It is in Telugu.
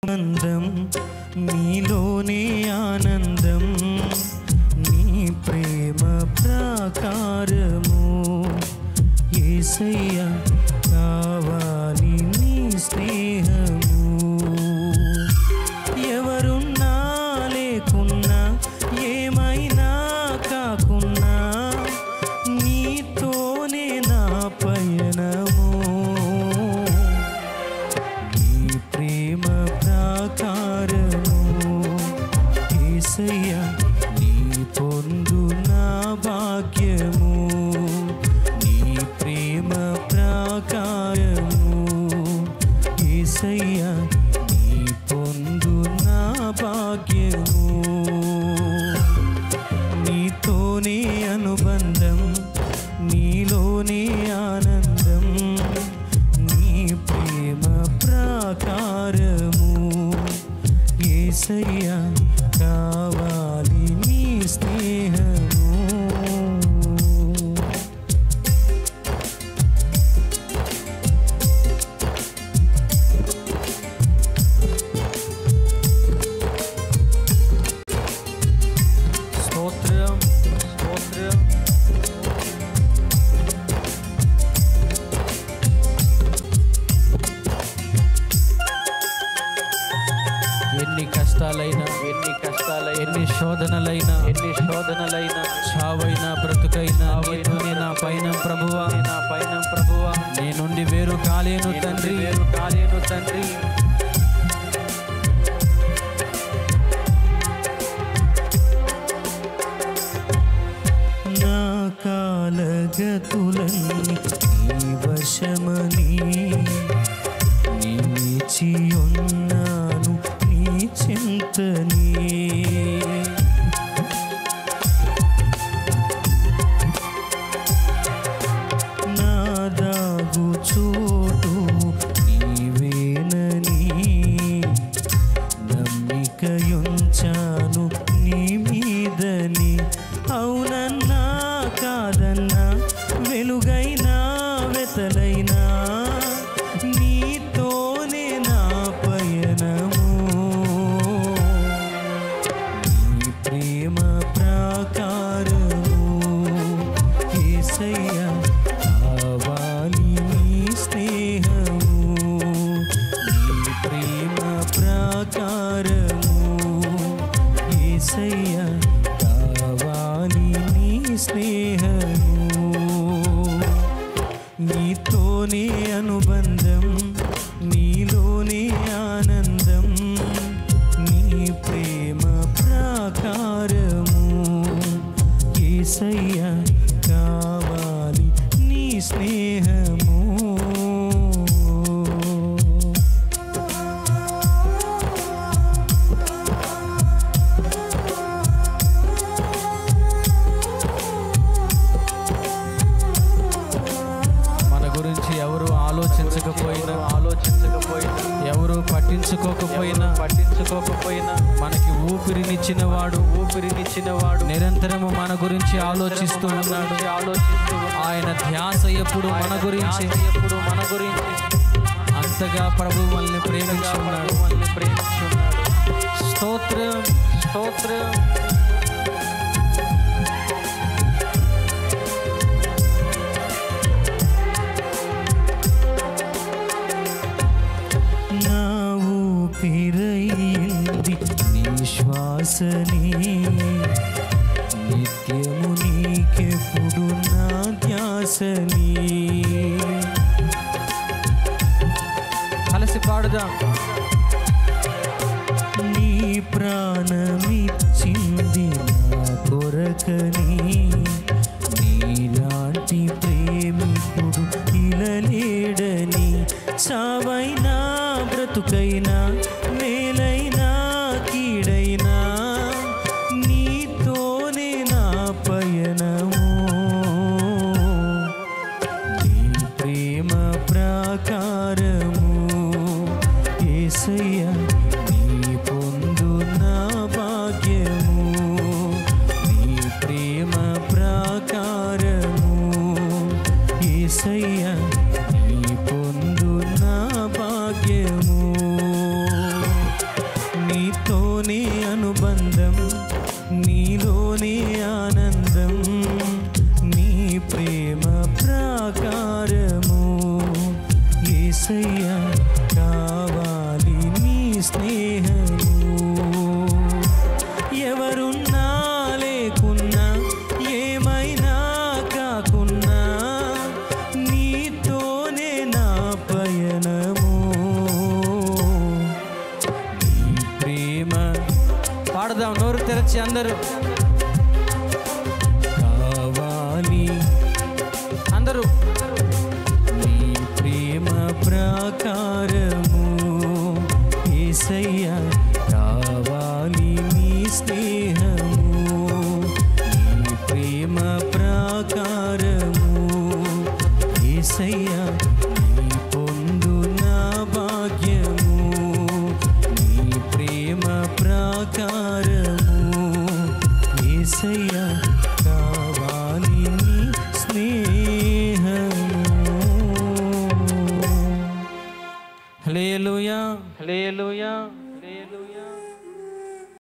ఆనందం నీలోనే ఆనందం, నీ ప్రేమ ప్రాకారము యేసయ్యా కావాలి నీ స్నేహము. ఎవరున్నా లేకున్నా ఏమైనా కాకున్నా నీతోనే నా పయనము. నీ ప్రేమ ప్రాకారము యేసయ్యా నీ పొందు నా భాగ్యము. నీ ప్రేమ ప్రాకారము యేసయ్యా నీ పొందు నా భాగ్యము. నీతోనే అనుబంధం నీలోనే ఆనందం, నీ ప్రేమ ప్రాకారము యేసయ్యా కావాలి నీ స్నేహము. స్తోత్రం స్తోత్రం. ఎన్ని కష్టాలైనా ఎన్ని శోధనలైనా చావైనా బ్రతుకైనా నీతోనే నా పైన ప్రభువా నీ నుండి వేరు కాలేను తండ్రి. నా కాలగతులన్నీ నీ వశమని నిలిచి ఉన్నాను నీ చింతని. నా దాగు చోటు నీవేనని నమ్మికయుంచాను నీ మీదని. అవునన్నా కాదన్నా వెలుగైనా వెతలైనా నీతోనే నా పయనము. నీ ప్రేమ ప్రాకారము యేసయ్యా కావాలి నీ స్నేహము. నీ ప్రేమ ప్రాకారము యేసయ్యా కావాలి నీ స్నేహము. నీతోనే అనుబంధం నీలోనే ఆనందం, నీ ప్రేమ ప్రాకారము యేసయ్యా కావాలి నీ స్నేహము. ఎవరు ఆలోచించకపోయినా ఎవరు పట్టించుకోకపోయినా మనకి ఊపిరినిచ్చిన వాడు నిరంతరము మన గురించి ఆలోచిస్తూ ఉన్నాడు. ఆయన ధ్యాస ఎప్పుడు మన గురించి. అంతగా ప్రభు మనల్ని ప్రేమించున్నాడు. స్తోత్రం స్తోత్రం. నా ఊపిరయింది నీ శ్వాసని, నిత్యము నీకెప్పుడు నా ధ్యాసని. కలిసి పాడుదాం. నీ ప్రాణమిచ్చింది నా కొరకని, నీలాంటి ప్రేమికుడు ఇలా లేడని. చావైనా బ్రతుకైనా మేలైనా కీడైనా నీతోనే నా పయనము. నీ ప్రేమ ప్రాకారము యేసయ్యా నీ పొందు నా భాగ్యము. నీ ప్రేమ ప్రాకారము యేసయ్యా నీ పొందు నా భాగ్యము. పాడదాం నోరు తెరచి అందరూ. కావాలి అందరూ నీ ప్రేమ ప్రాకారము యేసయ్యా, కావాలి నీ స్నేహము, నీ ప్రేమ ప్రాకారము యేసయ్యా, నీ పొందు నా భాగ్యము, నీ ప్రేమ ప్రాకారము యేసయ్యా, కావాలి నీ స్నేహము. హల్లెలూయా, హల్లెలూయా, హల్లెలూయా.